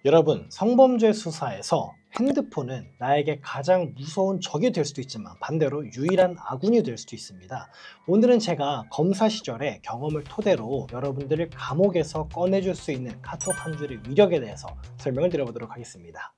여러분, 성범죄 수사에서 핸드폰은 나에게 가장 무서운 적이 될 수도 있지만 반대로 유일한 아군이 될 수도 있습니다. 오늘은 제가 검사 시절의 경험을 토대로 여러분들을 감옥에서 꺼내줄 수 있는 카톡 한 줄의 위력에 대해서 설명을 드려보도록 하겠습니다.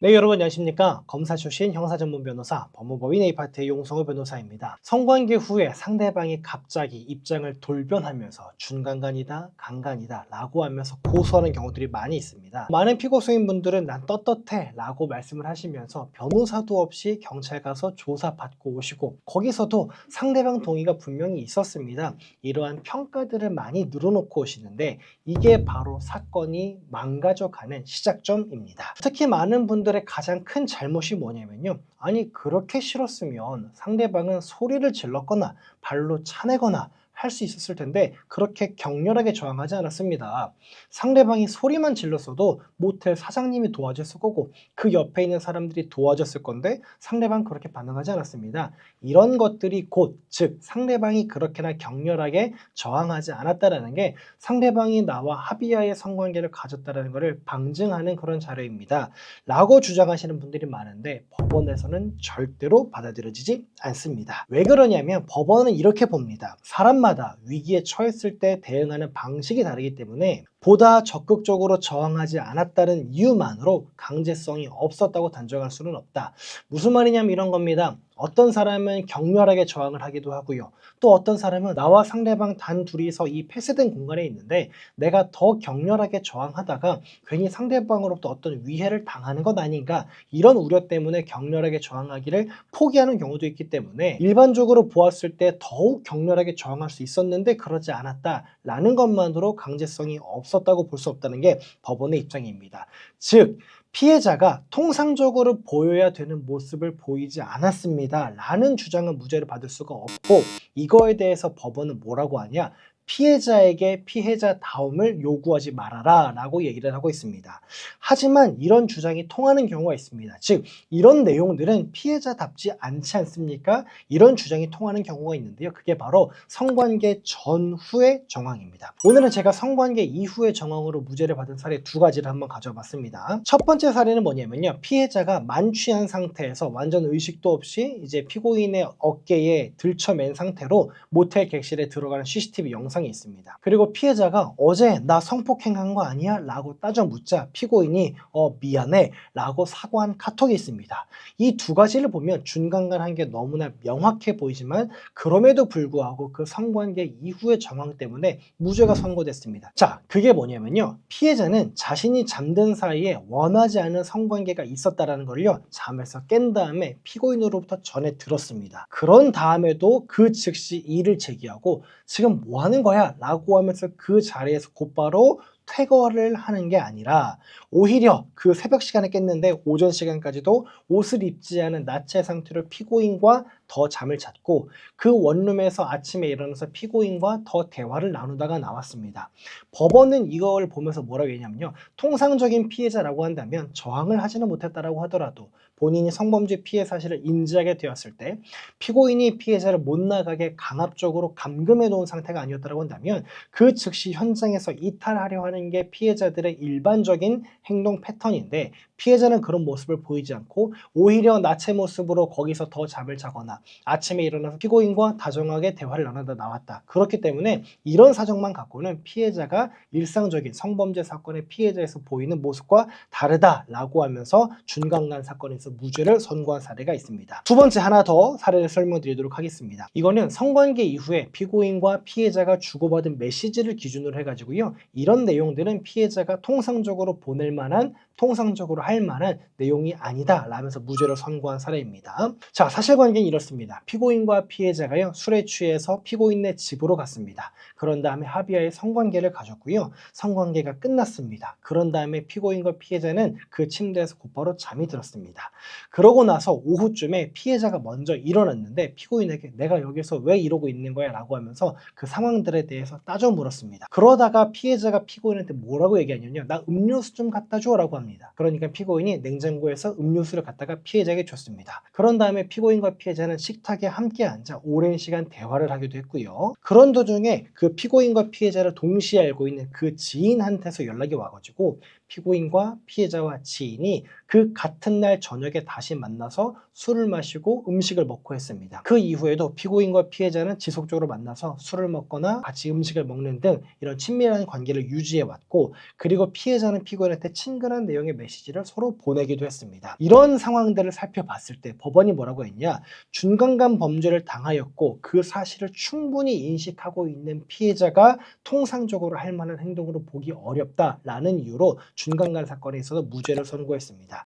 네, 여러분 안녕하십니까? 검사 출신 형사전문 변호사 법무법인 A파트의 용성호 변호사입니다. 성관계 후에 상대방이 갑자기 입장을 돌변하면서 준강간이다, 강간이다 라고 하면서 고소하는 경우들이 많이 있습니다. 많은 피고소인분들은 난 떳떳해 라고 말씀을 하시면서 변호사도 없이 경찰 가서 조사받고 오시고 거기서도 상대방 동의가 분명히 있었습니다. 이러한 평가들을 많이 늘어놓고 오시는데 이게 바로 사건이 망가져가는 시작점입니다. 특히 많은 분들의 가장 큰 잘못이 뭐냐면요, 아니 그렇게 싫었으면 상대방은 소리를 질렀거나 발로 차내거나 할 수 있었을 텐데 그렇게 격렬하게 저항하지 않았습니다. 상대방이 소리만 질렀어도 모텔 사장님이 도와줬을 거고 그 옆에 있는 사람들이 도와줬을 건데 상대방 그렇게 반응하지 않았습니다. 이런 것들이 곧 즉 상대방이 그렇게나 격렬하게 저항하지 않았다라는 게 상대방이 나와 합의하에 성관계를 가졌다는 것을 방증하는 그런 자료입니다. 라고 주장하시는 분들이 많은데 법원에서는 절대로 받아들여지지 않습니다. 왜 그러냐면 법원은 이렇게 봅니다. 사람마다 위기에 처했을 때 대응하는 방식이 다르기 때문에 보다 적극적으로 저항하지 않았다는 이유만으로 강제성이 없었다고 단정할 수는 없다. 무슨 말이냐면 이런 겁니다. 어떤 사람은 격렬하게 저항을 하기도 하고요. 또 어떤 사람은 나와 상대방 단 둘이서 이 폐쇄된 공간에 있는데 내가 더 격렬하게 저항하다가 괜히 상대방으로부터 어떤 위해를 당하는 것 아닌가, 이런 우려 때문에 격렬하게 저항하기를 포기하는 경우도 있기 때문에 일반적으로 보았을 때 더욱 격렬하게 저항할 수 있었는데 그러지 않았다라는 것만으로 강제성이 없었다고 볼 수 없다는 게 법원의 입장입니다. 즉 피해자가 통상적으로 보여야 되는 모습을 보이지 않았습니다 라는 주장은 무죄를 받을 수가 없고, 이거에 대해서 법원은 뭐라고 하냐, 피해자에게 피해자다움을 요구하지 말아라 라고 얘기를 하고 있습니다. 하지만 이런 주장이 통하는 경우가 있습니다. 즉 이런 내용들은 피해자답지 않지 않습니까? 이런 주장이 통하는 경우가 있는데요, 그게 바로 성관계 전후의 정황입니다. 오늘은 제가 성관계 이후의 정황으로 무죄를 받은 사례 두 가지를 한번 가져봤습니다. 첫 번째 사례는 뭐냐면요, 피해자가 만취한 상태에서 완전 의식도 없이 이제 피고인의 어깨에 들쳐맨 상태로 모텔 객실에 들어가는 CCTV 영상이 있습니다. 그리고 피해자가 어제 나 성폭행한 거 아니야? 라고 따져 묻자 피고인이 미안해 라고 사과한 카톡이 있습니다. 이 두 가지를 보면 준강간한 게 너무나 명확해 보이지만 그럼에도 불구하고 그 성관계 이후의 정황 때문에 무죄가 선고됐습니다. 자, 그게 뭐냐면요, 피해자는 자신이 잠든 사이에 원하지 않은 성관계가 있었다라는 걸요 잠에서 깬 다음에 피고인으로부터 전해 들었습니다. 그런 다음에도 그 즉시 이의를 제기하고 지금 뭐 하는 거야? 라고 하면서 그 자리에서 곧바로 퇴거를 하는 게 아니라 오히려 그 새벽 시간에 깼는데 오전 시간까지도 옷을 입지 않은 나체 상태로 피고인과 더 잠을 잤고 그 원룸에서 아침에 일어나서 피고인과 더 대화를 나누다가 나왔습니다. 법원은 이걸 보면서 뭐라고 했냐면요, 통상적인 피해자라고 한다면 저항을 하지는 못했다라고 하더라도 본인이 성범죄 피해 사실을 인지하게 되었을 때 피고인이 피해자를 못 나가게 강압적으로 감금해 놓은 상태가 아니었다고 한다면 그 즉시 현장에서 이탈하려 하는 게 피해자들의 일반적인 행동 패턴인데, 피해자는 그런 모습을 보이지 않고 오히려 나체 모습으로 거기서 더 잠을 자거나 아침에 일어나서 피고인과 다정하게 대화를 나누다 나왔다. 그렇기 때문에 이런 사정만 갖고는 피해자가 일상적인 성범죄 사건의 피해자에서 보이는 모습과 다르다라고 하면서 준강간 사건에서 무죄를 선고한 사례가 있습니다. 두 번째 하나 더 사례를 설명드리도록 하겠습니다. 이거는 성관계 이후에 피고인과 피해자가 주고받은 메시지를 기준으로 해가지고요, 이런 내용들은 피해자가 통상적으로 보낼 만한, 통상적으로 할 만한 내용이 아니다 라면서 무죄를 선고한 사례입니다. 자, 사실관계는 이렇습니다. 피고인과 피해자가요 술에 취해서 피고인네 집으로 갔습니다. 그런 다음에 합의하에 성관계를 가졌고요, 성관계가 끝났습니다. 그런 다음에 피고인과 피해자는 그 침대에서 곧바로 잠이 들었습니다. 그러고 나서 오후쯤에 피해자가 먼저 일어났는데 피고인에게 내가 여기서 왜 이러고 있는 거야 라고 하면서 그 상황들에 대해서 따져 물었습니다. 그러다가 피해자가 피고인을 피고인한테 뭐라고 얘기하냐면요. 나 음료수 좀 갖다 줘 라고 합니다. 그러니까 피고인이 냉장고에서 음료수를 갖다가 피해자에게 줬습니다. 그런 다음에 피고인과 피해자는 식탁에 함께 앉아 오랜 시간 대화를 하기도 했고요. 그런 도중에 그 피고인과 피해자를 동시에 알고 있는 그 지인한테서 연락이 와가지고 피고인과 피해자와 지인이 그 같은 날 저녁에 다시 만나서 술을 마시고 음식을 먹고 했습니다. 그 이후에도 피고인과 피해자는 지속적으로 만나서 술을 먹거나 같이 음식을 먹는 등 이런 친밀한 관계를 유지해 왔고, 그리고 피해자는 피고인한테 친근한 내용의 메시지를 서로 보내기도 했습니다. 이런 상황들을 살펴봤을 때 법원이 뭐라고 했냐, 준강간 범죄를 당하였고 그 사실을 충분히 인식하고 있는 피해자가 통상적으로 할 만한 행동으로 보기 어렵다라는 이유로 준강간 사건에 있어서 무죄를 선고했습니다.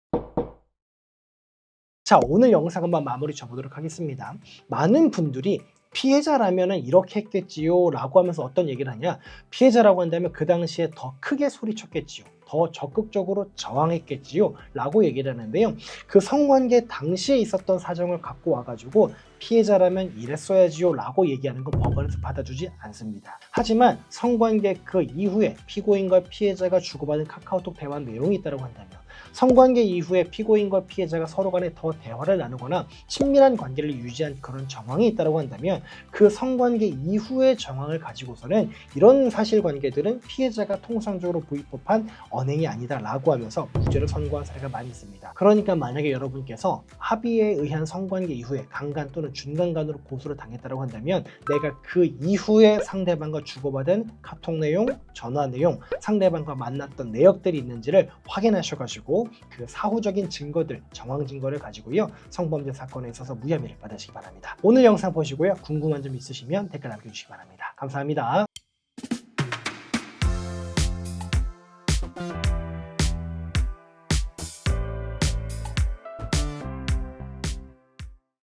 자, 오늘 영상 한번 마무리 쳐보도록 하겠습니다. 많은 분들이 피해자라면 이렇게 했겠지요 라고 하면서 어떤 얘기를 하냐, 피해자라고 한다면 그 당시에 더 크게 소리쳤겠지요, 더 적극적으로 저항했겠지요 라고 얘기를 하는데요. 그 성관계 당시에 있었던 사정을 갖고 와가지고 피해자라면 이랬어야지요 라고 얘기하는 건 법원에서 받아주지 않습니다. 하지만 성관계 그 이후에 피고인과 피해자가 주고받은 카카오톡 대화 내용이 있다고 한다면, 성관계 이후에 피고인과 피해자가 서로 간에 더 대화를 나누거나 친밀한 관계를 유지한 그런 정황이 있다고 한다면, 그 성관계 이후의 정황을 가지고서는 이런 사실관계들은 피해자가 통상적으로 보일 법한 언행이 아니다 라고 하면서 무죄를 선고한 사례가 많이 있습니다. 그러니까 만약에 여러분께서 합의에 의한 성관계 이후에 강간 또는 준강간으로 고소를 당했다고 한다면, 내가 그 이후에 상대방과 주고받은 카톡 내용, 전화 내용, 상대방과 만났던 내역들이 있는지를 확인하셔가지고 그 사후적인 증거들, 정황 증거를 가지고요, 성범죄 사건에 있어서 무혐의를 받으시기 바랍니다. 오늘 영상 보시고요, 궁금한 점 있으시면 댓글 남겨주시기 바랍니다. 감사합니다.